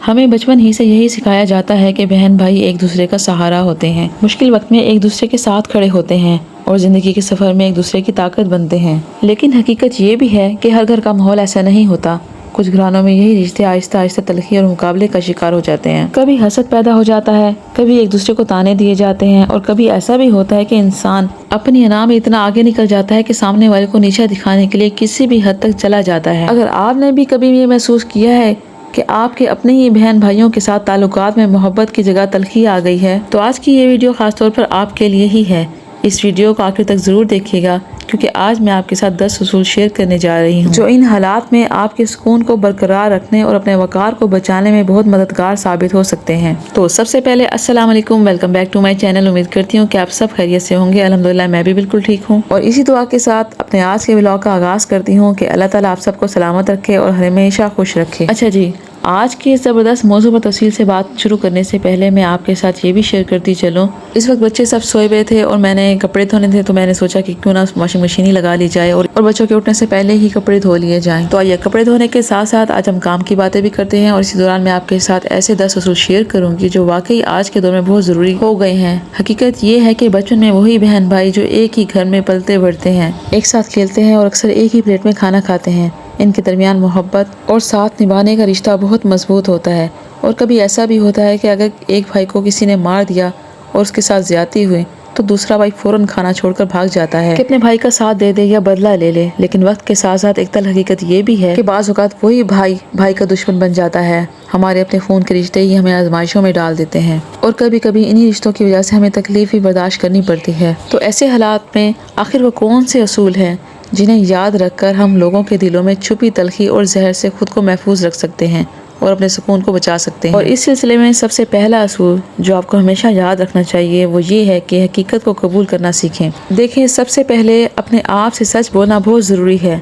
ہمیں بچپن ہی سے یہی سکھایا جاتا ہے کہ بہن بھائی ایک دوسرے کا سہارا ہوتے ہیں، مشکل وقت میں ایک دوسرے کے ساتھ کھڑے ہوتے ہیں اور زندگی کے سفر میں ایک دوسرے کی طاقت بنتے ہیں۔ لیکن حقیقت یہ بھی ہے کہ ہر گھر کا ماحول ایسا نہیں ہوتا۔ کچھ گھرانوں میں یہی رشتے آہستہ آہستہ تلخی اور مقابلے کا شکار ہو جاتے ہیں۔ کبھی حسد پیدا ہو جاتا ہے، کبھی ایک دوسرے کو تانے دیے جاتے ہیں، اور کبھی ایسا بھی ہوتا ہے کہ انسان اپنی انا میں اتنا آگے نکل جاتا ہے کہ سامنے والے کو نیچا دکھانے کے لیے کسی بھی حد تک چلا جاتا ہے۔ اگر آپ نے بھی کبھی یہ محسوس کیا ہے کہ آپ کے اپنے ہی بہن بھائیوں کے ساتھ تعلقات میں محبت کی جگہ تلخی آ گئی ہے، تو آج کی یہ ویڈیو خاص طور پر آپ کے لیے ہی ہے۔ اس ویڈیو کو آخر تک ضرور دیکھیے گا، کیونکہ آج میں آپ کے ساتھ 10 اصول شیئر کرنے جا رہی ہوں جو ان حالات میں آپ کے سکون کو برقرار رکھنے اور اپنے وقار کو بچانے میں بہت مددگار ثابت ہو سکتے ہیں۔ تو سب سے پہلے السلام علیکم، welcome back to my channel. امید کرتی ہوں کہ آپ سب خیریت سے ہوں گے۔ الحمدللہ میں بھی بالکل ٹھیک ہوں، اور اسی دعا کے ساتھ اپنے آج کے ولاگ کا آغاز کرتی ہوں کہ اللہ تعالیٰ آپ سب کو سلامت رکھے اور ہمیشہ خوش رکھے۔ اچھا جی، آج کے اس زبردست موضوع پر تفصیل سے بات شروع کرنے سے پہلے میں آپ کے ساتھ یہ بھی شیئر کرتی چلوں، اس وقت بچے سب سوئے ہوئے تھے اور میں نے کپڑے دھونے تھے، تو میں نے سوچا کہ کیوں نہ واشنگ مشین ہی لگا لی جائے اور بچوں کے اٹھنے سے پہلے ہی کپڑے دھو لیے جائیں۔ تو آئیے کپڑے دھونے کے ساتھ ساتھ آج ہم کام کی باتیں بھی کرتے ہیں، اور اسی دوران میں آپ کے ساتھ ایسے 10 اصول شیئر کروں گی جو واقعی آج کے دور میں بہت ضروری ہو گئے ہیں۔ حقیقت یہ ہے کہ بچپن میں وہی بہن بھائی جو ایک ہی گھر میں پلتے بڑھتے ہیں، ایک ساتھ کھیلتے ہیں اور اکثر ایک ہی پلیٹ میں کھانا کھاتے ہیں، ان کے درمیان محبت اور ساتھ نبھانے کا رشتہ بہت مضبوط ہوتا ہے۔ اور کبھی ایسا بھی ہوتا ہے کہ اگر ایک بھائی کو کسی نے مار دیا اور اس کے ساتھ زیادتی ہوئی تو دوسرا بھائی فوراً کھانا چھوڑ کر بھاگ جاتا ہے کہ اپنے بھائی کا ساتھ دے دے یا بدلہ لے لے۔ لیکن وقت کے ساتھ ساتھ ایک حقیقت یہ بھی ہے کہ بعض اوقات وہی بھائی کا دشمن بن جاتا ہے۔ ہمارے اپنے خون کے رشتے ہی ہمیں آزمائشوں میں ڈال دیتے ہیں، اور کبھی کبھی انہی رشتوں کی وجہ سے ہمیں تکلیف بھی برداشت کرنی پڑتی ہے۔ تو ایسے حالات میں آخر وہ کون سے اصول ہیں جنہیں یاد رکھ کر ہم لوگوں کے دلوں میں چھپی تلخی اور زہر سے خود کو محفوظ رکھ سکتے ہیں اور اپنے سکون کو بچا سکتے ہیں؟ اور اس سلسلے میں سب سے پہلا اصول جو آپ کو ہمیشہ یاد رکھنا چاہیے وہ یہ ہے کہ حقیقت کو قبول کرنا سیکھیں۔ دیکھیں، سب سے پہلے اپنے آپ سے سچ بولنا بہت ضروری ہے۔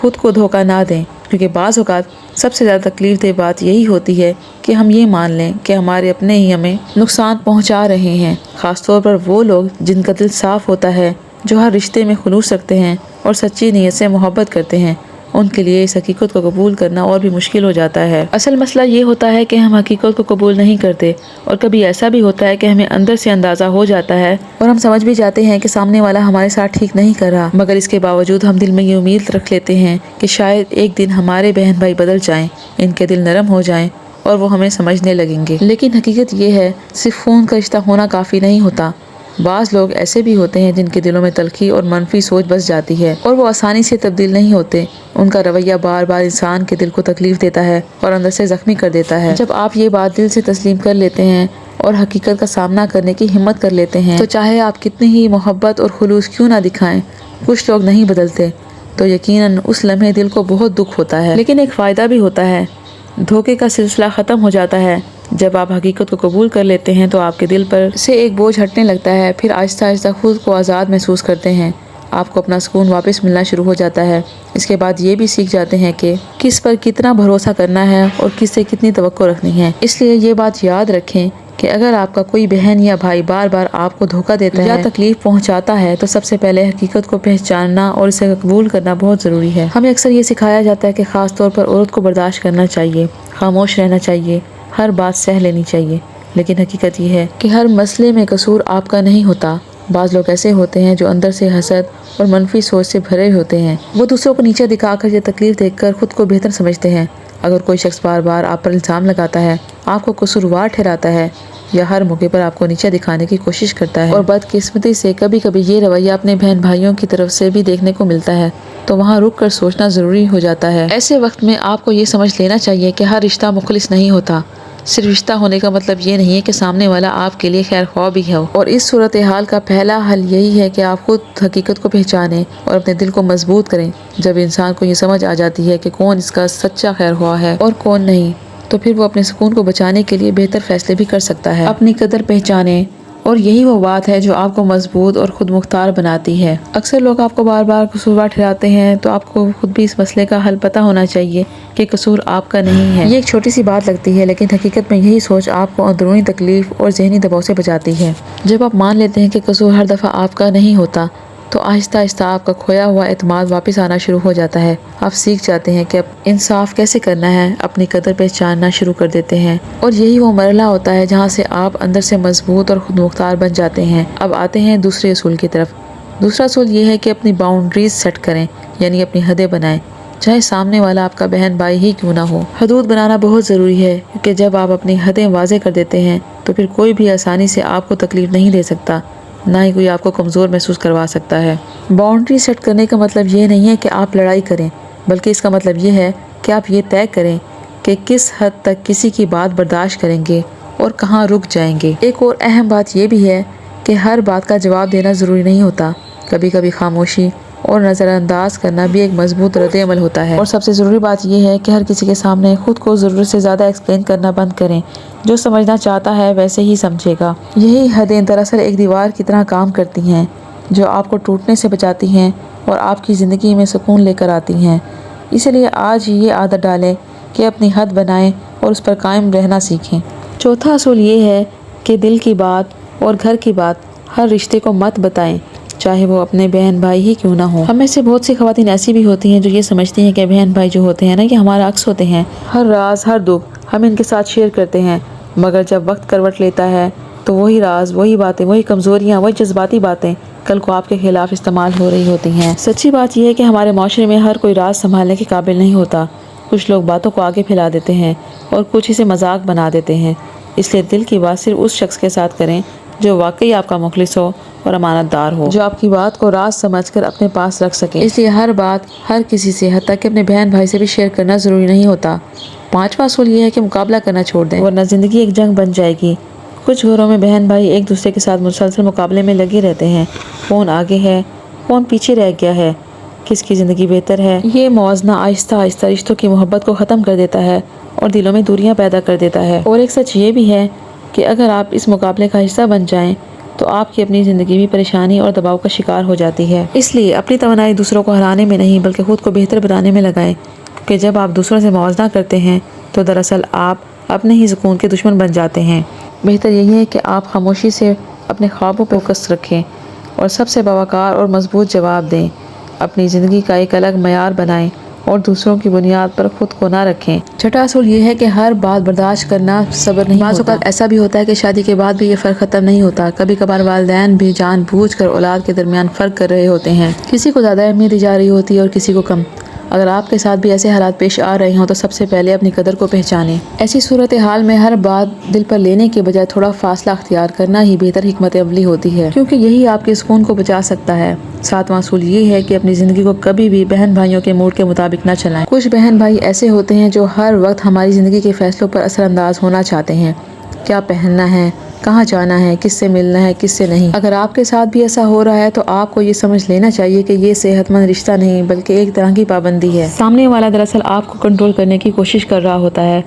خود کو دھوکہ نہ دیں، کیونکہ بعض اوقات سب سے زیادہ تکلیف دہ بات یہی ہوتی ہے کہ ہم یہ مان لیں کہ ہمارے اپنے ہی ہمیں نقصان پہنچا رہے ہیں، خاص طور پر وہ لوگ جن کا دل صاف ہوتا ہے، جو ہر رشتے میں خلوص رکھتے ہیں اور سچی نیت سے محبت کرتے ہیں۔ ان کے لیے اس حقیقت کو قبول کرنا اور بھی مشکل ہو جاتا ہے۔ اصل مسئلہ یہ ہوتا ہے کہ ہم حقیقت کو قبول نہیں کرتے، اور کبھی ایسا بھی ہوتا ہے کہ ہمیں اندر سے اندازہ ہو جاتا ہے اور ہم سمجھ بھی جاتے ہیں کہ سامنے والا ہمارے ساتھ ٹھیک نہیں کر رہا، مگر اس کے باوجود ہم دل میں یہ امید رکھ لیتے ہیں کہ شاید ایک دن ہمارے بہن بھائی بدل جائیں، ان کے دل نرم ہو جائیں اور وہ ہمیں سمجھنے لگیں گے۔ لیکن حقیقت یہ ہے، صرف خون کا رشتہ ہونا کافی نہیں ہوتا۔ بعض لوگ ایسے بھی ہوتے ہیں جن کے دلوں میں تلخی اور منفی سوچ بس جاتی ہے، اور وہ آسانی سے تبدیل نہیں ہوتے۔ ان کا رویہ بار بار انسان کے دل کو تکلیف دیتا ہے اور اندر سے زخمی کر دیتا ہے۔ جب آپ یہ بات دل سے تسلیم کر لیتے ہیں اور حقیقت کا سامنا کرنے کی ہمت کر لیتے ہیں، تو چاہے آپ کتنی ہی محبت اور خلوص کیوں نہ دکھائیں، کچھ لوگ نہیں بدلتے، تو یقیناً اس لمحے دل کو بہت دکھ ہوتا ہے۔ لیکن ایک فائدہ بھی ہوتا ہے، دھوکے کا سلسلہ ختم ہو جاتا ہے۔ جب آپ حقیقت کو قبول کر لیتے ہیں تو آپ کے دل پر سے ایک بوجھ ہٹنے لگتا ہے، پھر آہستہ آہستہ خود کو آزاد محسوس کرتے ہیں، آپ کو اپنا سکون واپس ملنا شروع ہو جاتا ہے۔ اس کے بعد یہ بھی سیکھ جاتے ہیں کہ کس پر کتنا بھروسہ کرنا ہے اور کس سے کتنی توقع رکھنی ہے۔ اس لیے یہ بات یاد رکھیں کہ اگر آپ کا کوئی بہن یا بھائی بار بار آپ کو دھوکہ دیتا ہے یا تکلیف پہنچاتا ہے، تو سب سے پہلے حقیقت کو پہچاننا اور اسے قبول کرنا بہت ضروری ہے۔ ہمیں اکثر یہ سکھایا جاتا ہے کہ خاص طور پر عورت کو برداشت کرنا چاہیے، خاموش رہنا چاہیے، ہر بات سہ لینی چاہیے۔ لیکن حقیقت یہ ہے کہ ہر مسئلے میں قصور آپ کا نہیں ہوتا۔ بعض لوگ ایسے ہوتے ہیں جو اندر سے حسد اور منفی سوچ سے بھرے ہوتے ہیں۔ وہ دوسروں کو نیچے دکھا کر یا تکلیف دیکھ کر خود کو بہتر سمجھتے ہیں۔ اگر کوئی شخص بار بار آپ پر الزام لگاتا ہے، آپ کو قصوروار ٹھہراتا ہے، یا ہر موقع پر آپ کو نیچے دکھانے کی کوشش کرتا ہے، اور بدقسمتی سے کبھی کبھی یہ رویہ اپنے بہن بھائیوں کی طرف سے بھی دیکھنے کو ملتا ہے، تو وہاں رک کر سوچنا ضروری ہو جاتا ہے۔ ایسے وقت میں آپ کو یہ سمجھ لینا چاہیے کہ ہر رشتہ مخلص نہیں ہوتا۔ صرف رشتہ ہونے کا مطلب یہ نہیں ہے کہ سامنے والا آپ کے لیے خیر خواہ بھی ہو، اور اس صورتحال کا پہلا حل یہی ہے کہ آپ خود حقیقت کو پہچانیں اور اپنے دل کو مضبوط کریں۔ جب انسان کو یہ سمجھ آ جاتی ہے کہ کون اس کا سچا خیر خواہ ہے اور کون نہیں، تو پھر وہ اپنے سکون کو بچانے کے لیے بہتر فیصلے بھی کر سکتا ہے۔ اپنی قدر پہچانیں، اور یہی وہ بات ہے جو آپ کو مضبوط اور خود مختار بناتی ہے۔ اکثر لوگ آپ کو بار بار قصوروار ٹھہراتے ہیں، تو آپ کو خود بھی اس مسئلے کا حل پتہ ہونا چاہیے کہ قصور آپ کا نہیں ہے۔ یہ ایک چھوٹی سی بات لگتی ہے، لیکن حقیقت میں یہی سوچ آپ کو اندرونی تکلیف اور ذہنی دباؤ سے بچاتی ہے۔ جب آپ مان لیتے ہیں کہ قصور ہر دفعہ آپ کا نہیں ہوتا، تو آہستہ آہستہ آپ کا کھویا ہوا اعتماد واپس آنا شروع ہو جاتا ہے۔ آپ سیکھ جاتے ہیں کہ اب انصاف کیسے کرنا ہے، اپنی قدر پہچاننا شروع کر دیتے ہیں، اور یہی وہ مرحلہ ہوتا ہے جہاں سے آپ اندر سے مضبوط اور خود مختار بن جاتے ہیں۔ اب آتے ہیں دوسرے اصول کی طرف۔ دوسرا اصول یہ ہے کہ اپنی باؤنڈریز سیٹ کریں، یعنی اپنی حدیں بنائیں، چاہے سامنے والا آپ کا بہن بھائی ہی کیوں نہ ہو۔ حدود بنانا بہت ضروری ہے، کیونکہ جب آپ اپنی حدیں واضح کر دیتے ہیں تو پھر کوئی بھی آسانی سے آپ کو تکلیف نہیں دے سکتا، نہ ہی کوئی آپ کو کمزور محسوس کروا سکتا ہے۔ باؤنڈری سیٹ کرنے کا مطلب یہ نہیں ہے کہ آپ لڑائی کریں، بلکہ اس کا مطلب یہ ہے کہ آپ یہ طے کریں کہ کس حد تک کسی کی بات برداشت کریں گے اور کہاں رک جائیں گے۔ ایک اور اہم بات یہ بھی ہے کہ ہر بات کا جواب دینا ضروری نہیں ہوتا، کبھی کبھی خاموشی اور نظر انداز کرنا بھی ایک مضبوط رد عمل ہوتا ہے۔ اور سب سے ضروری بات یہ ہے کہ ہر کسی کے سامنے خود کو ضرورت سے زیادہ ایکسپلین کرنا بند کریں۔ جو سمجھنا چاہتا ہے ویسے ہی سمجھے گا۔ یہی حدیں دراصل ایک دیوار کی طرح کام کرتی ہیں، جو آپ کو ٹوٹنے سے بچاتی ہیں اور آپ کی زندگی میں سکون لے کر آتی ہیں۔ اسی لیے آج ہی یہ عادت ڈالیں کہ اپنی حد بنائیں اور اس پر قائم رہنا سیکھیں۔ چوتھا اصول یہ ہے کہ دل کی بات اور گھر کی بات ہر رشتے کو مت بتائیں، چاہے وہ اپنے بہن بھائی ہی کیوں نہ ہو۔ ہم میں سے بہت سی خواتین ایسی بھی ہوتی ہیں جو یہ سمجھتی ہیں کہ بہن بھائی جو ہوتے ہیں نا، یہ ہمارا عکس ہوتے ہیں، ہر راز ہر دکھ ہم ان کے ساتھ شیئر کرتے ہیں، مگر جب وقت کروٹ لیتا ہے تو وہی راز، وہی باتیں، وہی کمزوریاں، وہی جذباتی باتیں کل کو آپ کے خلاف استعمال ہو رہی ہوتی ہیں۔ سچی بات یہ ہے کہ ہمارے معاشرے میں ہر کوئی راز سنبھالنے کے قابل نہیں ہوتا۔ کچھ لوگ باتوں کو آگے پھیلا دیتے ہیں اور کچھ اسے مذاق بنا دیتے ہیں۔ اس لیے دل کی بات صرف اس شخص کے ساتھ کریں جو واقعی آپ کا مخلص ہو اور امانت دار ہو، جو آپ کی بات کو راز سمجھ کر اپنے پاس رکھ سکے۔ اس لیے ہر بات ہر کسی سے، حتیٰ کہ اپنے بہن بھائی سے بھی شیئر کرنا ضروری نہیں ہوتا۔ پانچواں اصول یہ ہے کہ مقابلہ کرنا چھوڑ دیں، ورنہ زندگی ایک جنگ بن جائے گی۔ کچھ گھروں میں بہن بھائی ایک دوسرے کے ساتھ مسلسل مقابلے میں لگے رہتے ہیں، کون آگے ہے، کون پیچھے رہ گیا ہے، کس کی زندگی بہتر ہے۔ یہ موازنہ آہستہ آہستہ رشتوں کی محبت کو ختم کر دیتا ہے اور دلوں میں دوریاں پیدا کر دیتا ہے۔ اور ایک سچ یہ بھی ہے کہ اگر آپ اس مقابلے کا حصہ بن جائیں تو آپ کی اپنی زندگی بھی پریشانی اور دباؤ کا شکار ہو جاتی ہے۔ اس لیے اپنی توانائی دوسروں کو ہرانے میں نہیں بلکہ خود کو بہتر بنانے میں لگائیں، کہ جب آپ دوسروں سے موازنہ کرتے ہیں تو دراصل آپ اپنے ہی سکون کے دشمن بن جاتے ہیں۔ بہتر یہی ہے کہ آپ خاموشی سے اپنے خوابوں پہ فوکس رکھیں اور سب سے باوقار اور مضبوط جواب دیں۔ اپنی زندگی کا ایک الگ معیار بنائیں اور دوسروں کی بنیاد پر خود کو نہ رکھیں۔ چھٹا اصول یہ ہے کہ ہر بات برداشت کرنا صبر نہیں ہوتا۔ بعض اوقات ایسا بھی ہوتا ہے کہ شادی کے بعد بھی یہ فرق ختم نہیں ہوتا۔ کبھی کبھار والدین بھی جان بوجھ کر اولاد کے درمیان فرق کر رہے ہوتے ہیں، کسی کو زیادہ اہمیت دی جا رہی ہوتی ہے اور کسی کو کم۔ اگر آپ کے ساتھ بھی ایسے حالات پیش آ رہے ہوں تو سب سے پہلے اپنی قدر کو پہچانیں۔ ایسی صورتحال میں ہر بات دل پر لینے کے بجائے تھوڑا فاصلہ اختیار کرنا ہی بہتر حکمت عملی ہوتی ہے، کیونکہ یہی آپ کے سکون کو بچا سکتا ہے۔ ساتواں اصول یہ ہے کہ اپنی زندگی کو کبھی بھی بہن بھائیوں کے موڈ کے مطابق نہ چلائیں۔ کچھ بہن بھائی ایسے ہوتے ہیں جو ہر وقت ہماری زندگی کے فیصلوں پر اثر انداز ہونا چاہتے ہیں، کیا پہننا ہے، کہاں جانا ہے، کس سے ملنا ہے، کس سے نہیں۔ اگر آپ کے ساتھ بھی ایسا ہو رہا ہے تو آپ کو یہ سمجھ لینا چاہیے کہ یہ صحت مند رشتہ نہیں بلکہ ایک طرح کی پابندی ہے۔ سامنے والا دراصل آپ کو کنٹرول کرنے کی کوشش کر رہا ہوتا ہے۔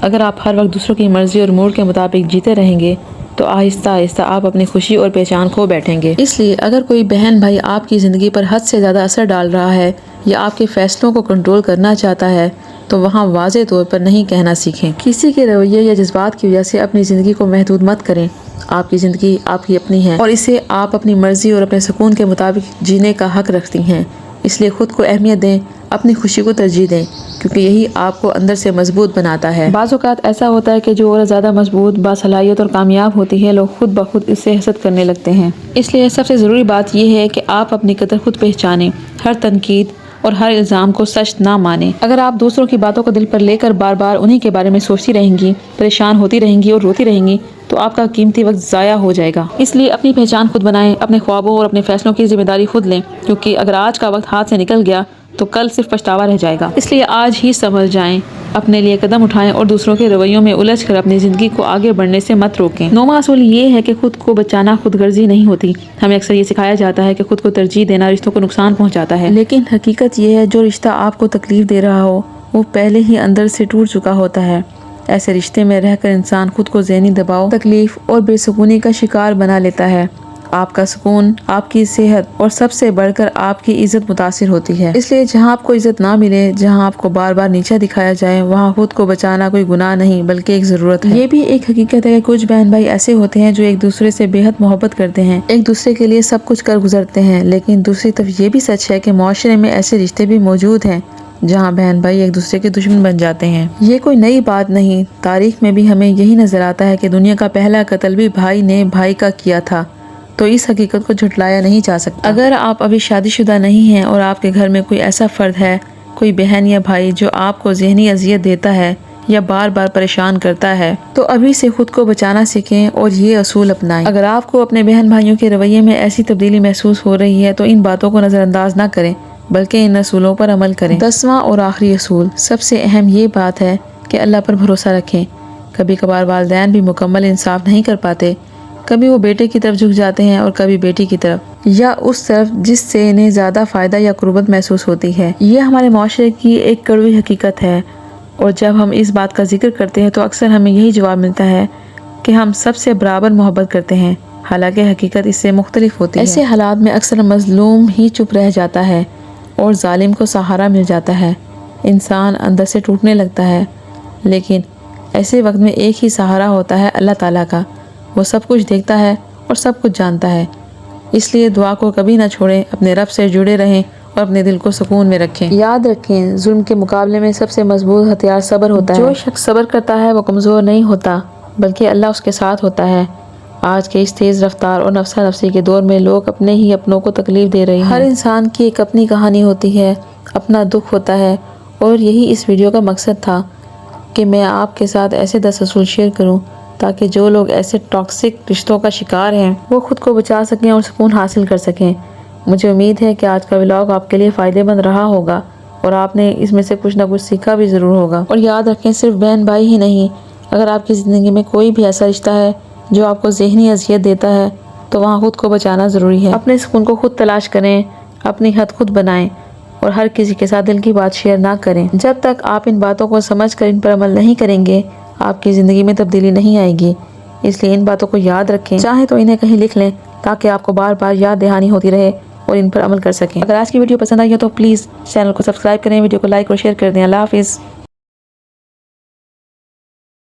اگر آپ ہر وقت دوسروں کی مرضی اور موڈ کے مطابق جیتے رہیں گے تو آہستہ آہستہ آپ اپنی خوشی اور پہچان کھو بیٹھیں گے۔ اس لیے اگر کوئی بہن بھائی آپ کی زندگی پر حد سے زیادہ اثر ڈال رہا ہے یا آپ کے فیصلوں کو کنٹرول کرنا چاہتا ہے تو وہاں واضح طور پر نہیں کہنا سیکھیں۔ کسی کے رویے یا جذبات کی وجہ سے اپنی زندگی کو محدود مت کریں۔ آپ کی زندگی آپ کی اپنی ہے اور اسے آپ اپنی مرضی اور اپنے سکون کے مطابق جینے کا حق رکھتی ہیں۔ اس لیے خود کو اہمیت دیں، اپنی خوشی کو ترجیح دیں، کیونکہ یہی آپ کو اندر سے مضبوط بناتا ہے۔ بعض اوقات ایسا ہوتا ہے کہ جو عورت زیادہ مضبوط، باصلاحیت اور کامیاب ہوتی ہے، لوگ خود بخود اس سے حسد کرنے لگتے ہیں۔ اس لیے سب سے ضروری بات یہ ہے کہ آپ اپنی قدر خود پہچانیں، ہر تنقید اور ہر الزام کو سچ نہ مانیں۔ اگر آپ دوسروں کی باتوں کو دل پر لے کر بار بار انہی کے بارے میں سوچتی رہیں گی، پریشان ہوتی رہیں گی اور روتی رہیں گی تو آپ کا قیمتی وقت ضائع ہو جائے گا۔ اس لیے اپنی پہچان خود بنائیں، اپنے خوابوں اور اپنے فیصلوں کی ذمہ داری خود لیں، کیونکہ اگر آج کا وقت ہاتھ سے نکل گیا تو کل صرف پچھتاوا رہ جائے گا۔ اس لیے آج ہی سنبھل جائیں، اپنے لیے قدم اٹھائیں اور دوسروں کے رویوں میں الجھ کر اپنی زندگی کو آگے بڑھنے سے مت روکیں۔ نوواں اصول یہ ہے کہ خود کو بچانا خود غرضی نہیں ہوتی۔ ہمیں اکثر یہ سکھایا جاتا ہے کہ خود کو ترجیح دینا رشتوں کو نقصان پہنچاتا ہے، لیکن حقیقت یہ ہے جو رشتہ آپ کو تکلیف دے رہا ہو وہ پہلے ہی اندر سے ٹوٹ چکا ہوتا ہے۔ ایسے رشتے میں رہ کر انسان خود کو ذہنی دباؤ، تکلیف اور بے سکونی کا شکار بنا لیتا ہے۔ آپ کا سکون، آپ کی صحت اور سب سے بڑھ کر آپ کی عزت متاثر ہوتی ہے۔ اس لیے جہاں آپ کو عزت نہ ملے، جہاں آپ کو بار بار نیچا دکھایا جائے، وہاں خود کو بچانا کوئی گناہ نہیں بلکہ ایک ضرورت ہے۔ یہ بھی ایک حقیقت ہے کہ کچھ بہن بھائی ایسے ہوتے ہیں جو ایک دوسرے سے بے حد محبت کرتے ہیں، ایک دوسرے کے لیے سب کچھ کر گزرتے ہیں، لیکن دوسری طرف یہ بھی سچ ہے کہ معاشرے میں ایسے رشتے بھی موجود ہیں جہاں بہن بھائی ایک دوسرے کے دشمن بن جاتے ہیں۔ یہ کوئی نئی بات نہیں، تاریخ میں بھی ہمیں یہی نظر آتا ہے کہ دنیا کا پہلا قتل بھی بھائی نے بھائی کا کیا تھا، تو اس حقیقت کو جھٹلایا نہیں جا سکتا۔ اگر آپ ابھی شادی شدہ نہیں ہیں اور آپ کے گھر میں کوئی ایسا فرد ہے، کوئی بہن یا بھائی جو آپ کو ذہنی اذیت دیتا ہے یا بار بار پریشان کرتا ہے، تو ابھی سے خود کو بچانا سیکھیں اور یہ اصول اپنائیں۔ اگر آپ کو اپنے بہن بھائیوں کے رویے میں ایسی تبدیلی محسوس ہو رہی ہے تو ان باتوں کو نظر انداز نہ کریں بلکہ ان اصولوں پر عمل کریں۔ 10واں اور آخری اصول، سب سے اہم یہ بات ہے کہ اللہ پر بھروسہ رکھیں۔ کبھی کبھار والدین بھی مکمل انصاف نہیں کر پاتے، کبھی وہ بیٹے کی طرف جھک جاتے ہیں اور کبھی بیٹی کی طرف، یا اس طرف جس سے انہیں زیادہ فائدہ یا قربت محسوس ہوتی ہے۔ یہ ہمارے معاشرے کی ایک کڑوی حقیقت ہے، اور جب ہم اس بات کا ذکر کرتے ہیں تو اکثر ہمیں یہی جواب ملتا ہے کہ ہم سب سے برابر محبت کرتے ہیں، حالانکہ حقیقت اس سے مختلف ہوتی ہے۔ ایسے حالات میں اکثر مظلوم ہی چپ رہ جاتا ہے اور ظالم کو سہارا مل جاتا ہے، انسان اندر سے ٹوٹنے لگتا ہے، لیکن ایسے وقت میں ایک ہی سہارا ہوتا ہے، اللہ تعالیٰ کا۔ وہ سب کچھ دیکھتا ہے اور سب کچھ جانتا ہے، اس لیے دعا کو کبھی نہ چھوڑیں، اپنے رب سے جڑے رہیں اور اپنے دل کو سکون میں رکھیں۔ یاد رکھیں، ظلم کے مقابلے میں سب سے مضبوط ہتھیار صبر ہوتا ہے۔ جو شخص صبر کرتا ہے وہ کمزور نہیں ہوتا بلکہ اللہ اس کے ساتھ ہوتا ہے۔ آج کے اس تیز رفتار اور نفسا نفسی کے دور میں لوگ اپنے ہی اپنوں کو تکلیف دے رہے ہیں۔ ہر انسان کی ایک اپنی کہانی ہوتی ہے، اپنا دکھ ہوتا ہے، اور یہی اس ویڈیو کا مقصد تھا کہ میں آپ کے ساتھ ایسے 10 اصول شیئر کروں تاکہ جو لوگ ایسے ٹاکسک رشتوں کا شکار ہیں وہ خود کو بچا سکیں اور سکون حاصل کر سکیں۔ مجھے امید ہے کہ آج کا ولاگ آپ کے لیے فائدے مند رہا ہوگا اور آپ نے اس میں سے کچھ نہ کچھ سیکھا بھی ضرور ہوگا۔ اور یاد رکھیں، صرف بہن بھائی ہی نہیں، اگر آپ کی زندگی میں کوئی بھی ایسا رشتہ ہے جو آپ کو ذہنی اذیت دیتا ہے تو وہاں خود کو بچانا ضروری ہے۔ اپنے سکون کو خود تلاش کریں، اپنی حد خود بنائیں اور ہر کسی کے ساتھ دل کی بات شیئر نہ کریں۔ جب تک آپ ان باتوں کو سمجھ کر ان پر عمل نہیں کریں گے، آپ کی زندگی میں تبدیلی نہیں آئے گی۔ اس لیے ان باتوں کو یاد رکھیں، چاہیں تو انہیں کہیں لکھ لیں تاکہ آپ کو بار بار یاد دہانی ہوتی رہے اور ان پر عمل کر سکیں۔ اگر آج کی ویڈیو پسند آئی ہو تو پلیز چینل کو سبسکرائب کریں، ویڈیو کو لائک اور شیئر کر دیں۔ اللہ حافظ۔